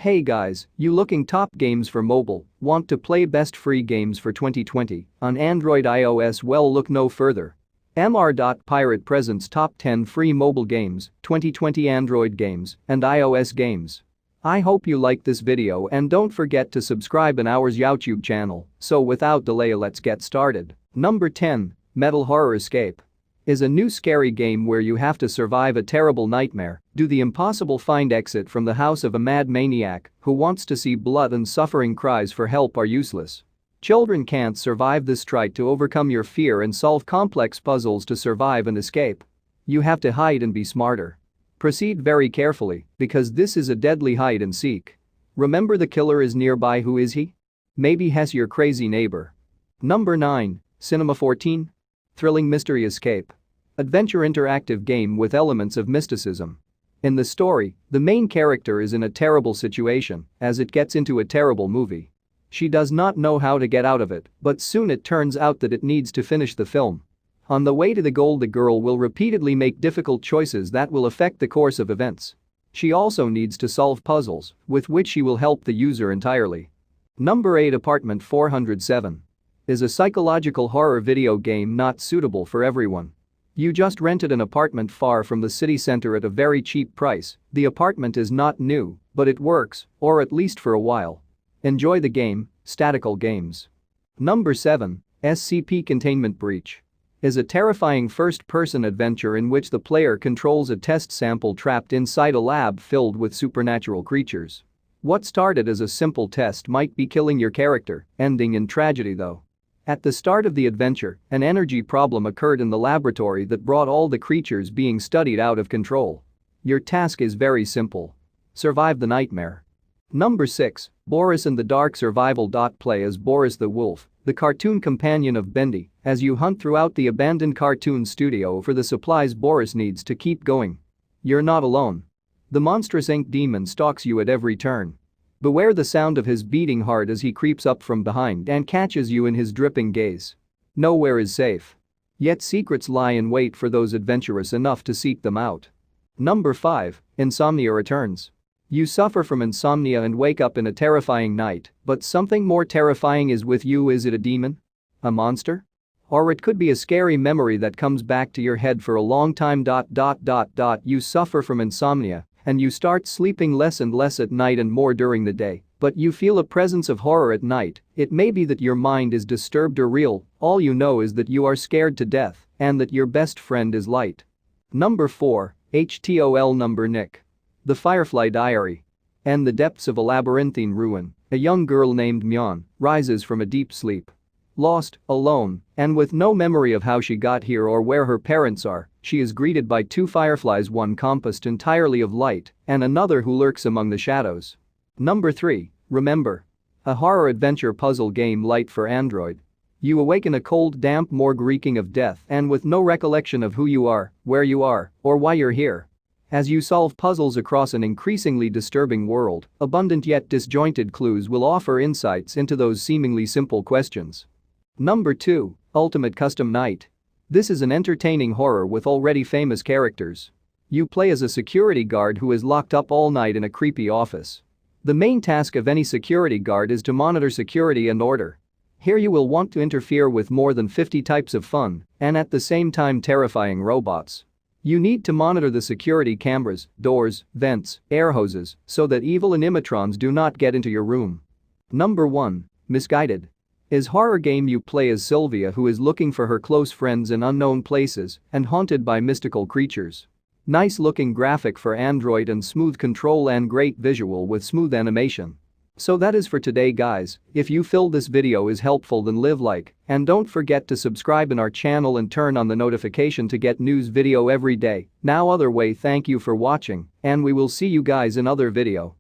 Hey guys, you looking top games for mobile, want to play best free games for 2020 on Android iOS? Well, look no further. Mr.Pirate presents top 10 free mobile games, 2020 Android games and iOS games. I hope you like this video and don't forget to subscribe in our YouTube channel. So without delay, let's get started. Number 10, Metal Horror Escape is a new scary game where you have to survive a terrible nightmare, do the impossible, find exit from the house of a mad maniac who wants to see blood, and suffering cries for help are useless. Children can't survive this. Try to overcome your fear and solve complex puzzles to survive and escape. You have to hide and be smarter. Proceed very carefully because this is a deadly hide and seek. Remember, the killer is nearby. Who is he? Maybe he's your crazy neighbor. Number 9, Cinema 14. Thrilling mystery escape. Adventure interactive game with elements of mysticism. In the story, the main character is in a terrible situation as it gets into a terrible movie. She does not know how to get out of it, but soon it turns out that it needs to finish the film. On the way to the goal, the girl will repeatedly make difficult choices that will affect the course of events. She also needs to solve puzzles with which she will help the user entirely. Number 8, Apartment 407 is a psychological horror video game not suitable for everyone. You just rented an apartment far from the city center at a very cheap price. The apartment is not new, but it works, or at least for a while. Enjoy the game, Statical Games. Number 7, SCP Containment Breach is a terrifying first-person adventure in which the player controls a test sample trapped inside a lab filled with supernatural creatures. What started as a simple test might be killing your character, ending in tragedy though. At the start of the adventure, an energy problem occurred in the laboratory that brought all the creatures being studied out of control. Your task is very simple. Survive the nightmare. Number 6, Boris and the Dark Survival. Play as Boris the Wolf, the cartoon companion of Bendy, as you hunt throughout the abandoned cartoon studio for the supplies Boris needs to keep going. You're not alone. The monstrous ink demon stalks you at every turn. Beware the sound of his beating heart as he creeps up from behind and catches you in his dripping gaze. Nowhere is safe. Yet secrets lie in wait for those adventurous enough to seek them out. Number 5, Insomnia Returns. You suffer from insomnia and wake up in a terrifying night, but something more terrifying is with you. Is it a demon? A monster? Or it could be a scary memory that comes back to your head for a long time. You suffer from insomnia and you start sleeping less and less at night and more during the day, but you feel a presence of horror at night. It may be that your mind is disturbed or real. All you know is that you are scared to death and that your best friend is light. Number 4, HTOL. Number Nick. The Firefly Diary. In the depths of a labyrinthine ruin, a young girl named Myeon rises from a deep sleep. Lost, alone, and with no memory of how she got here or where her parents are, she is greeted by two fireflies, one composed entirely of light and another who lurks among the shadows. Number 3, Remember. A horror adventure puzzle game light for Android. You awaken a cold, damp morgue reeking of death and with no recollection of who you are, where you are, or why you're here. As you solve puzzles across an increasingly disturbing world, abundant yet disjointed clues will offer insights into those seemingly simple questions. Number 2, Ultimate Custom Night. This is an entertaining horror with already famous characters. You play as a security guard who is locked up all night in a creepy office. The main task of any security guard is to monitor security and order. Here you will want to interfere with more than 50 types of fun and at the same time terrifying robots. You need to monitor the security cameras, doors, vents, air hoses so that evil animatrons do not get into your room. Number 1, Misguided is horror game. You play as Sylvia who is looking for her close friends in unknown places and haunted by mystical creatures. Nice looking graphic for Android and smooth control and great visual with smooth animation. So that is for today guys. If you feel this video is helpful, then leave like and don't forget to subscribe in our channel and turn on the notification to get news video every day. Now other way, thank you for watching and we will see you guys in other video.